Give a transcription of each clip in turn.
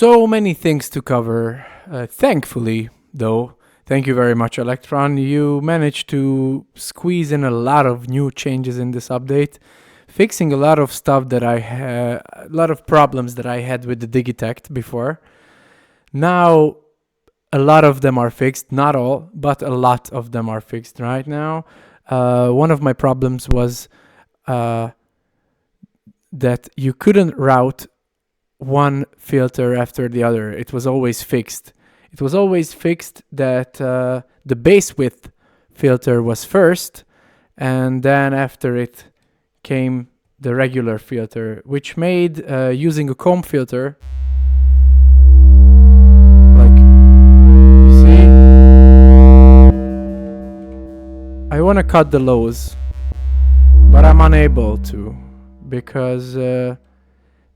So many things to cover. Thankfully, though, thank you very much, Electron. You managed to squeeze in a lot of new changes in this update, fixing a lot of stuff that I had, a lot of problems that I had with the Digitakt before. Now, a lot of them are fixed, not all, but a lot of them are fixed right now. One of my problems was that you couldn't route one filter after the other. It was always fixed. It was always fixed that the base width filter was first, and then after it came the regular filter, which made using a comb filter, like, you see, I want to cut the lows, but I'm unable to because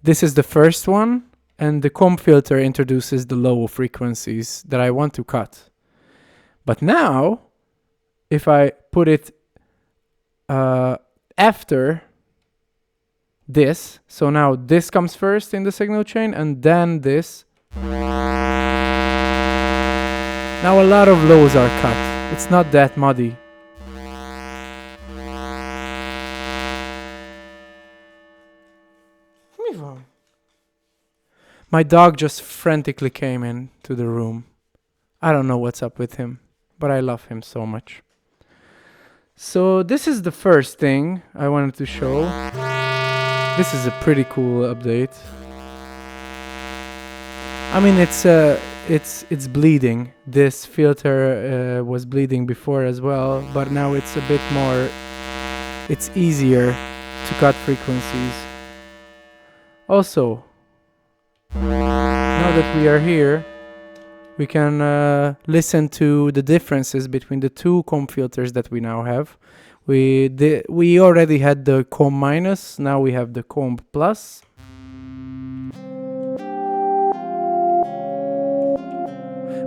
this is the first one, and the comb filter introduces the low frequencies that I want to cut. But now, if I put it after this, so now this comes first in the signal chain, and then this. Now a lot of lows are cut. It's not that muddy. My dog just frantically came into the room. I don't know what's up with him, but I love him so much. So this is the first thing I wanted to show. This is a pretty cool update. I mean, it's bleeding. This filter was bleeding before as well, but now it's a bit more. It's easier to cut frequencies. Also, now that we are here, we can listen to the differences between the two comb filters that we now have. We already had the comb minus, now we have the comb plus.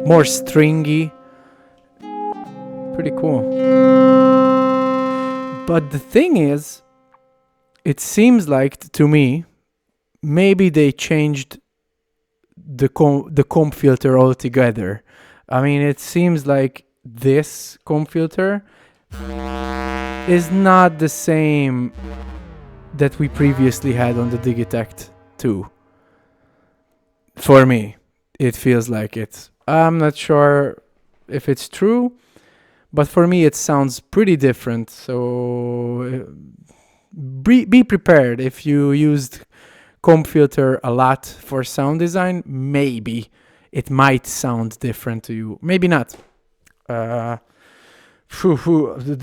More stringy. Pretty cool. But the thing is, it seems like to me, maybe they changed the comb filter altogether. I mean, it seems like this comb filter is not the same that we previously had on the Digitakt 2. For me, it feels like it. I'm not sure if it's true, but for me it sounds pretty different. So be prepared if you used comb filter a lot for sound design. Maybe it might sound different to you. Maybe not. The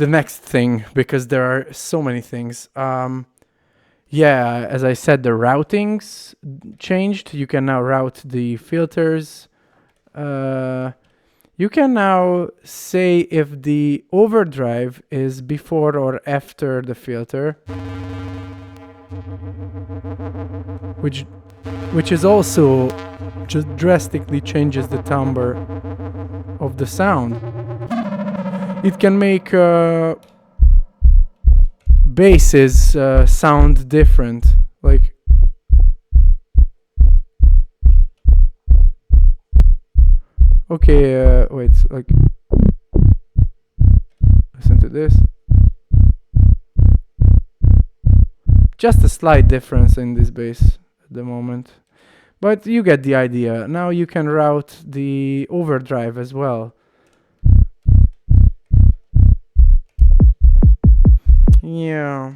next thing, because there are so many things. Yeah, as I said, the routings changed. You can now route the filters. You can now say if the overdrive is before or after the filter, which is also just drastically changes the timbre of the sound. It can make basses sound different, like okay, wait, like listen to this. Just a slight difference in this bass at the moment, but you get the idea. Now you can route the overdrive as well. Yeah.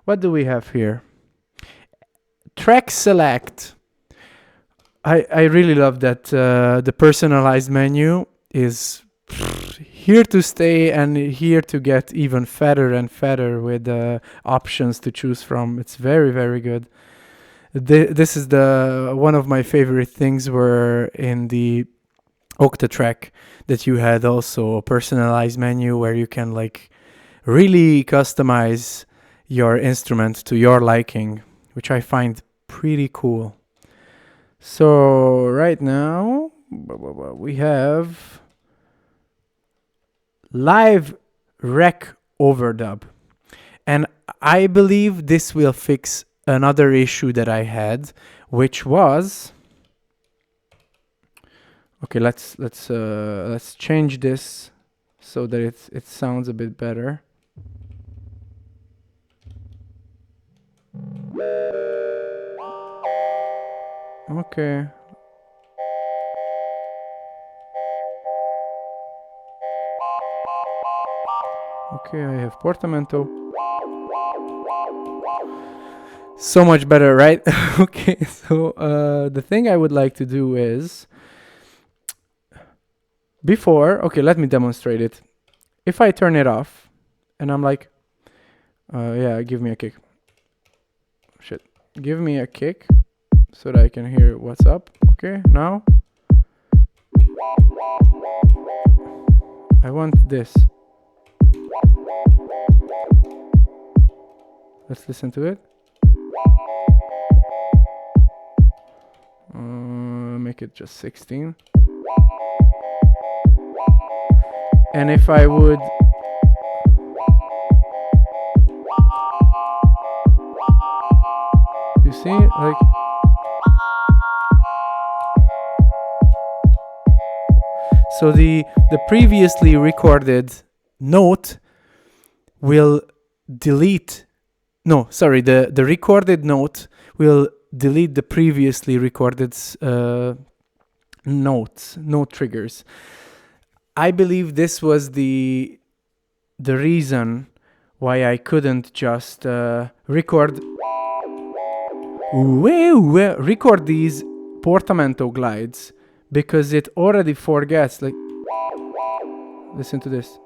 What do we have here? Track select. I really love that the personalized menu is here to stay and here to get even fatter and fatter with options to choose from. It's very, very good. This is one of my favorite things were in the Octatrack that you had also a personalized menu where you can like really customize your instrument to your liking, which I find pretty cool. So right now we have live rec overdub, and I believe this will fix another issue that I had, which was Okay, let's change this so that it sounds a bit better. Okay. Okay, I have portamento. So much better, right? Okay, so the thing I would like to do is okay, let me demonstrate it. If I turn it off and I'm like, yeah, give me a kick. Shit, give me a kick so that I can hear what's up. Okay, now I want this. Let's listen to it. Make it just 16. And if I would you see it? Like so the previously recorded note will delete the recorded note will delete the previously recorded note triggers. I believe this was the reason why I couldn't just record these portamento glides, because it already forgets. Like, listen to this.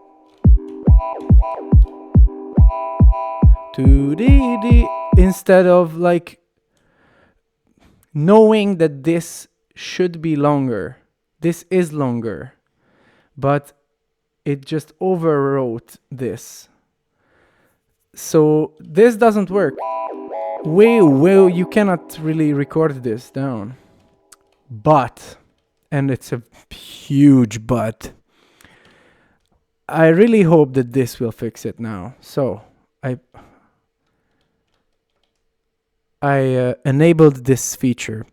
Instead of like knowing that this should be longer, this is longer, but it just overwrote this. So this doesn't work. Well, you cannot really record this down. But, and it's a huge but, I really hope that this will fix it now. So I enabled this feature,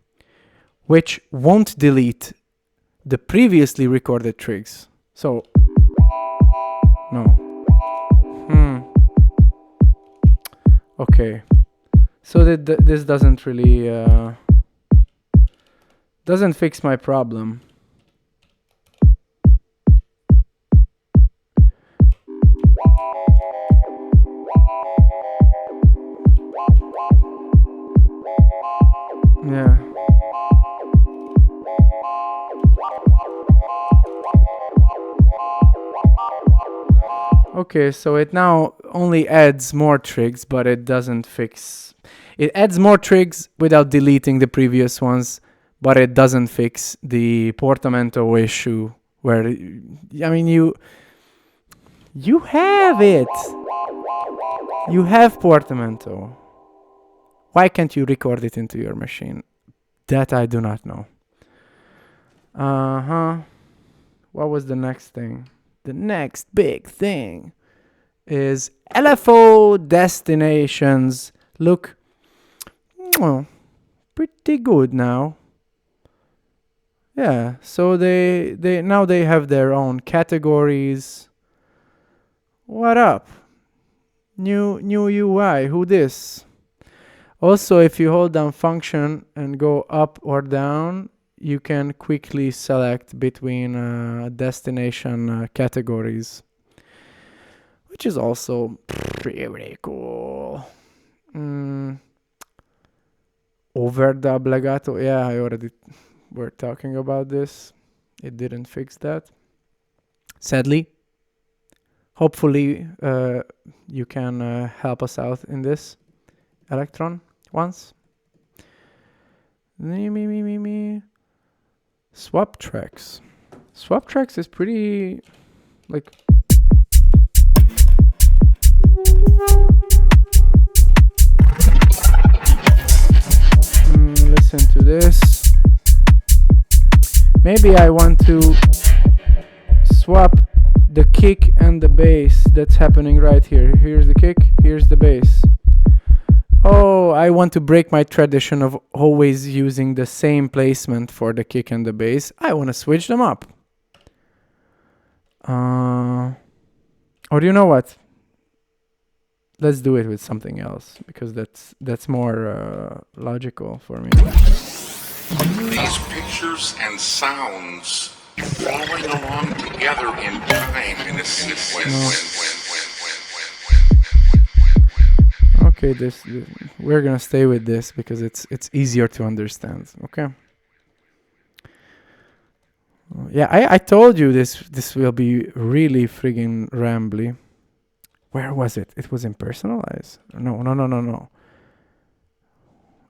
which won't delete the previously recorded trigs. So, no. Okay. So this doesn't really doesn't fix my problem. Yeah. Okay, so it now only adds more trigs, but it doesn't fix. It adds more trigs without deleting the previous ones, but it doesn't fix the portamento issue where, I mean, you have it. You have portamento. Why can't you record it into your machine? That I do not know. What was the next thing? The next big thing is LFO destinations. Look, well, pretty good now. Yeah, so they now they have their own categories. What up? New UI. Who this? Also, if you hold down function and go up or down, you can quickly select between destination categories, which is also pretty cool. Overdub legato. Yeah, I already were talking about this. It didn't fix that, sadly. Hopefully, you can help us out in this, Electron, once. Swap tracks. Swap tracks is pretty, like, listen to this. Maybe I want to swap the kick and the bass that's happening right here. Here's the kick, here's the bass. Oh, I want to break my tradition of always using the same placement for the kick and the bass. I want to switch them up. Or you know what? Let's do it with something else, because that's more logical for me. These pictures and sounds falling along together in time in a sequence. Okay, we're gonna stay with this because it's easier to understand. Okay. Yeah, I told you this will be really friggin' rambly. Where was it? It was in personalize. No.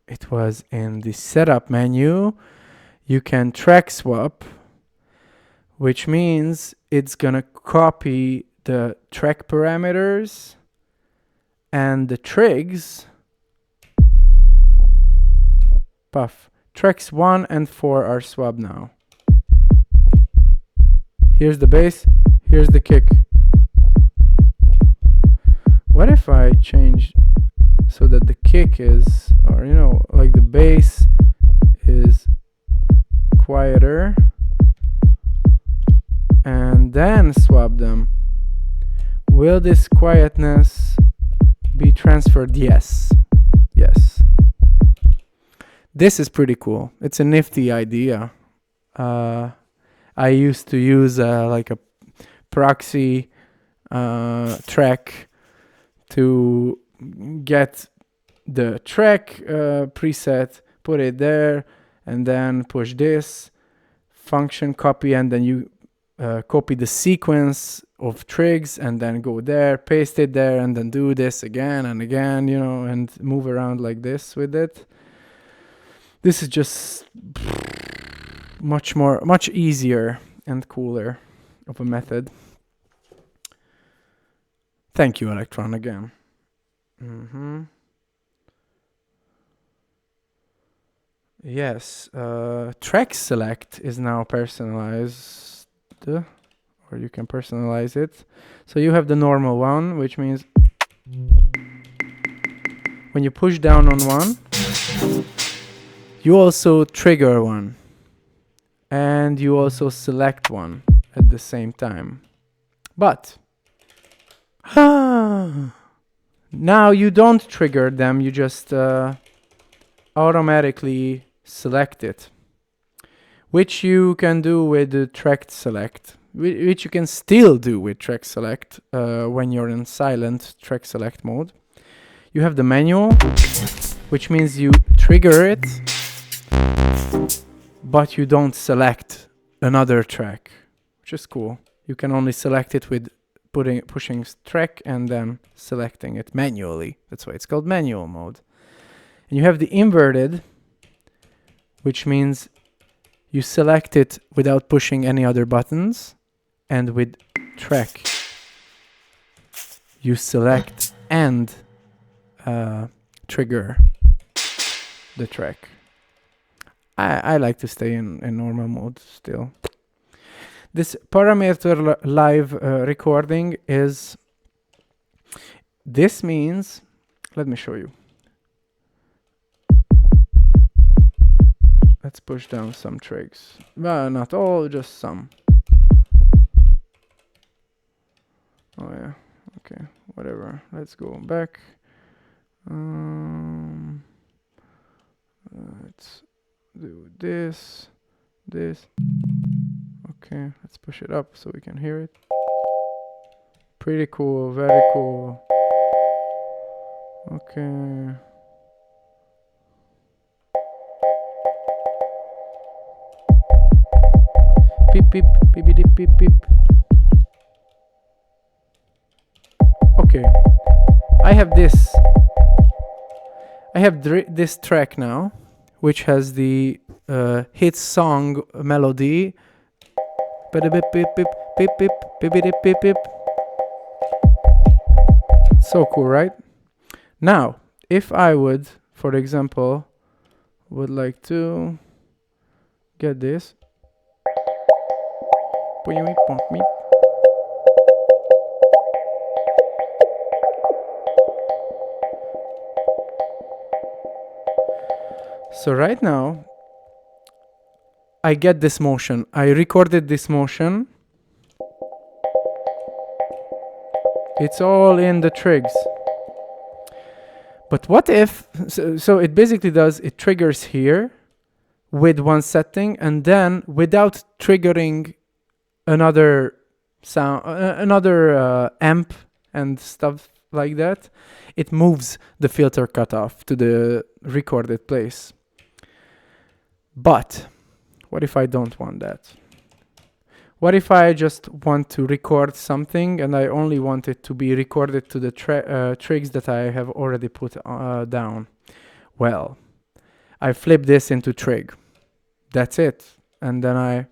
It was in the setup menu. You can track swap, which means it's gonna copy the track parameters and the trigs. Puff. Tracks 1 and 4 are swapped now. Here's the bass, here's the kick. What if I change so that the kick is, or you know, like the bass is quieter, and then swap them? Will this quietness be transferred? Yes. Yes. This is pretty cool. It's a nifty idea. I used to use like a proxy track to get the track preset, put it there, and then push this function copy, and then you copy the sequence of trigs and then go there, paste it there, and then do this again and again, you know, and move around like this with it. This is just much easier and cooler of a method. Thank you, Electron, again. Yes, track select is now personalized, or you can personalize it. So you have the normal one, which means when you push down on one, you also trigger one, and you also select one at the same time. But now you don't trigger them, you just automatically select it, which you can do with the track select, which you can still do with track select when you're in silent track select mode. You have the manual, which means you trigger it, but you don't select another track, which is cool. You can only select it with pushing track and then selecting it manually. That's why it's called manual mode. And you have the inverted, which means you select it without pushing any other buttons, and with track you select and trigger the track. I like to stay in normal mode still. This parameter live recording is, this means, let me show you. Let's push down some trigs. Well, not all, just some. Oh yeah, okay, whatever. Let's go back. Let's do this. Okay, let's push it up so we can hear it. Pretty cool, very cool. Okay. Beep beep beep beep beep beep. Okay, I have this. I have this track now, which has the hit song melody. Beep beep beep beep beep beep beep beep beep. So cool, right? Now, if I would, for example, would like to get this. So right now, I get this motion. I recorded this motion. It's all in the trigs. But what if, so it basically does, it triggers here with one setting, and then without triggering another sound, another amp and stuff like that, it moves the filter cutoff to the recorded place. But what if I don't want that? What if I just want to record something and I only want it to be recorded to the trigs that I have already put down? Well, I flip this into trig. That's it. And then I...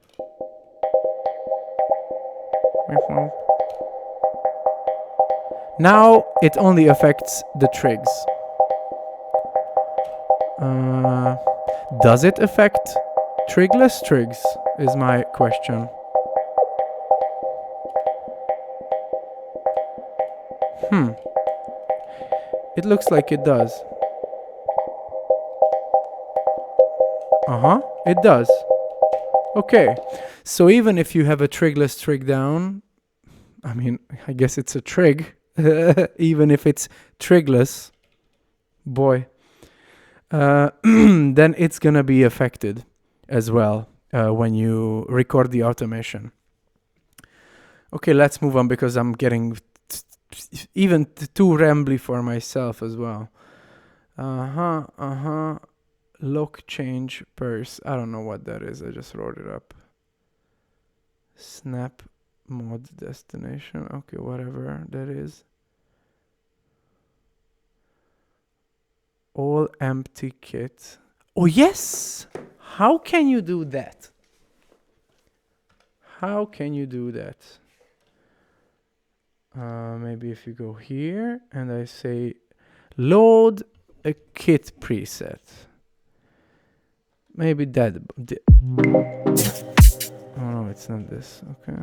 Now it only affects the trigs. Does it affect trigless trigs is my question. It looks like it does. It does. Okay, so even if you have a trigless trig down, I mean, I guess it's a trig, even if it's trigless, boy, then it's gonna be affected as well when you record the automation. Okay, let's move on because I'm getting even too rambly for myself as well. Lock change purse. I don't know what that is. I just wrote it up. Snap mod destination. Okay, whatever that is. All empty kit. Oh, yes! How can you do that? How can you do that? Maybe if you go here and I say load a kit preset. Maybe that. Oh no, it's not this. Okay.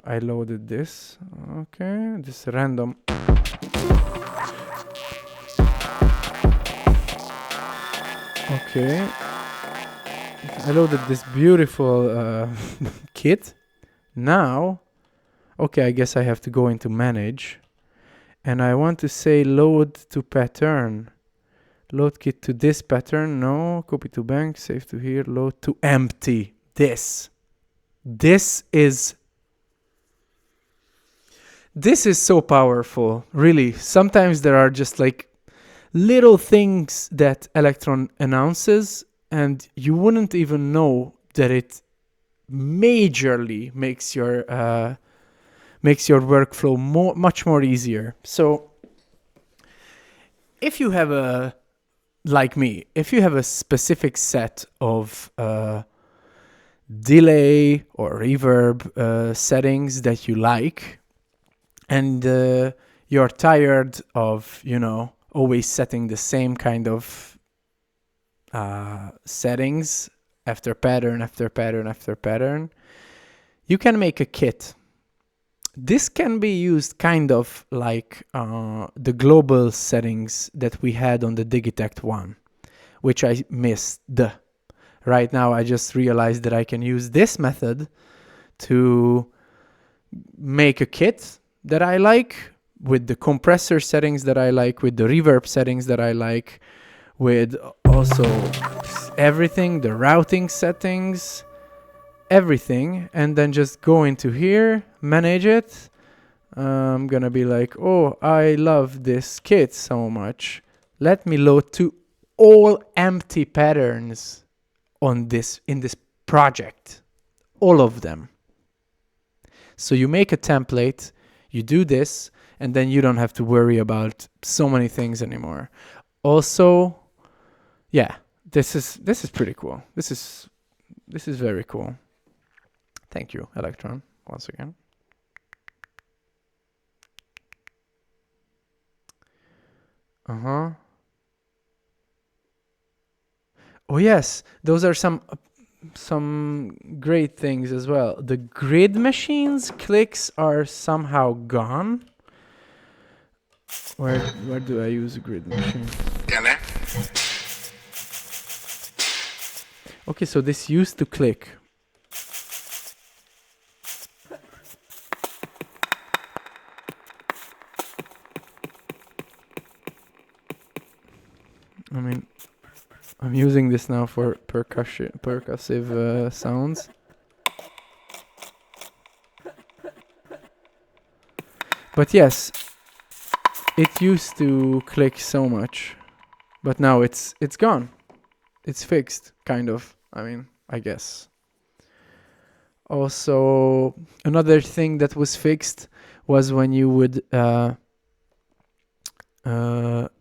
I loaded this. Okay, this random. Okay. I loaded this beautiful kit. Now, okay, I guess I have to go into manage. And I want to say load to pattern. Load kit to this pattern. No. Copy to bank. Save to here. Load to empty. This is so powerful. Really. Sometimes there are just like little things that Electron announces and you wouldn't even know that it majorly makes your workflow much more easier. So if you have like me, if you have a specific set of delay or reverb settings that you like, and you're tired of, always setting the same kind of settings after pattern, after pattern, after pattern, you can make a kit. This can be used kind of like the global settings that we had on the Digitakt one, which I missed. Right now, I just realized that I can use this method to make a kit that I like, with the compressor settings that I like, with the reverb settings that I like, with also everything, the routing settings, everything, and then just go into here, manage it. I'm gonna be like, oh, I love this kit so much. Let me load to all empty patterns in this project, all of them. So you make a template, you do this, and then you don't have to worry about so many things anymore. Also, yeah, this is pretty cool. This is very cool. Thank you, Electron, once again. Oh yes, those are some great things as well. The grid machines clicks are somehow gone. Where do I use a grid machine? Okay, so this used to click. I mean, I'm using this now for percussive sounds. But yes, it used to click so much, but now it's gone. It's fixed, kind of. I mean, I guess. Also, another thing that was fixed was when you would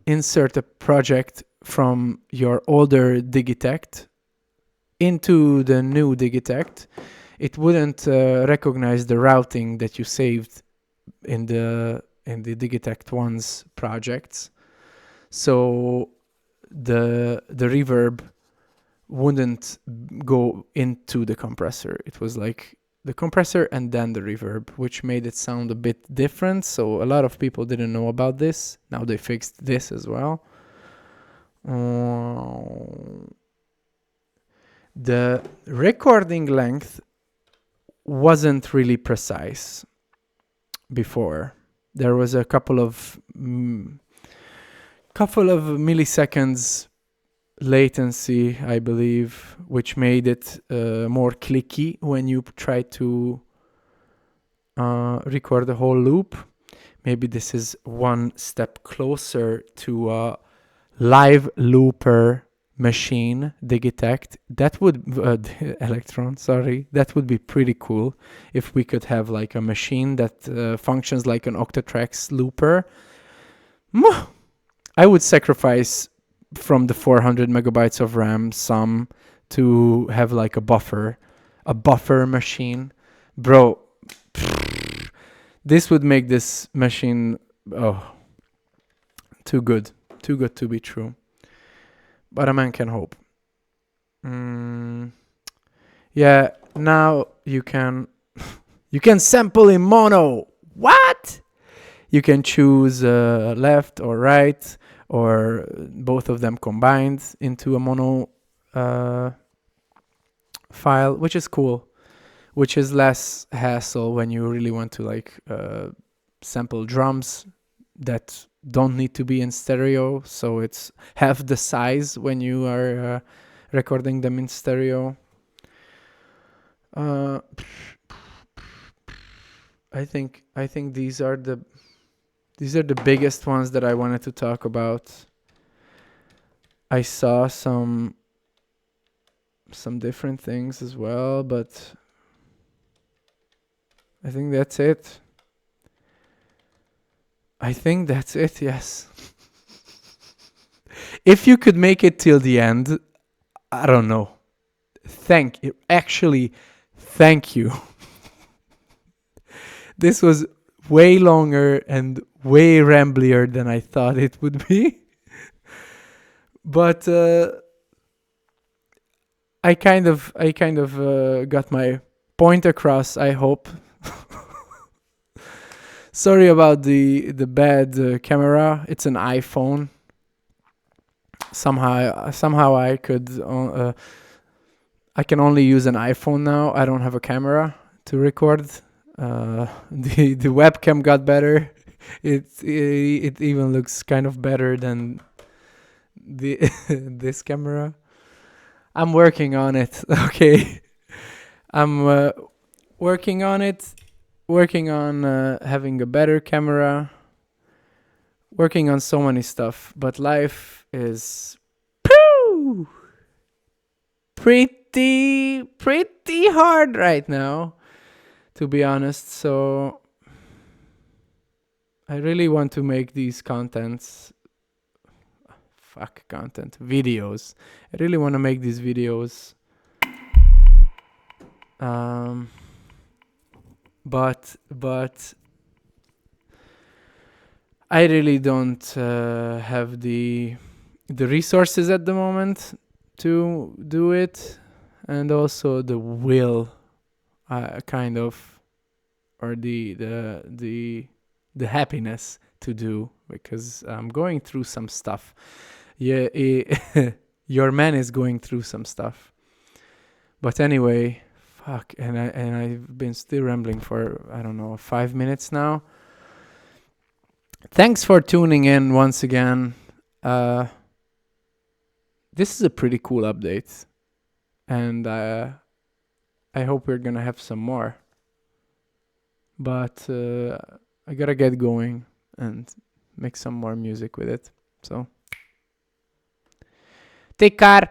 insert a project from your older Digitakt into the new Digitakt, it wouldn't recognize the routing that you saved in the Digitakt one's projects. So the reverb wouldn't go into the compressor. It was like the compressor and then the reverb, which made it sound a bit different. So a lot of people didn't know about this. Now they fixed this as well. The recording length wasn't really precise before. There was a couple of milliseconds latency, I believe, which made it more clicky when you try to record the whole loop. Maybe this is one step closer to a live looper machine, Digitakt. That would Electron, sorry, that would be pretty cool if we could have like a machine that functions like an Octatrax looper. I would sacrifice from the 400 megabytes of RAM some to have like a buffer machine. Bro, this would make this machine too good to be true. But a man can hope. Yeah, now you can sample in mono. What? You can choose left or right or both of them combined into a mono file, which is cool, which is less hassle when you really want to like sample drums that don't need to be in stereo, so it's half the size when you are recording them in stereo. I think these are the biggest ones that I wanted to talk about. I saw some different things as well, but I think that's it. Yes. If you could make it till the end, I don't know. Thank you. Actually, thank you. This was way longer and way ramblier than I thought it would be. But I kind of got my point across, I hope. Sorry about the bad camera. It's an iPhone. Somehow I could I can only use an iPhone now. I don't have a camera to record. The webcam got better. It even looks kind of better than the this camera. I'm working on it. Okay, I'm working on it. Working on having a better camera, working on so many stuff, but life is pretty hard right now, to be honest. So I really want to make these videos. I really want to make these videos. But I really don't have the resources at the moment to do it, and also the will, kind of, or the happiness to do, because I'm going through some stuff. Yeah, your man is going through some stuff. But anyway, fuck, and I've been still rambling for, I don't know, 5 minutes now. Thanks for tuning in once again. This is a pretty cool update, and I hope we're gonna have some more. But I gotta get going and make some more music with it. So take care.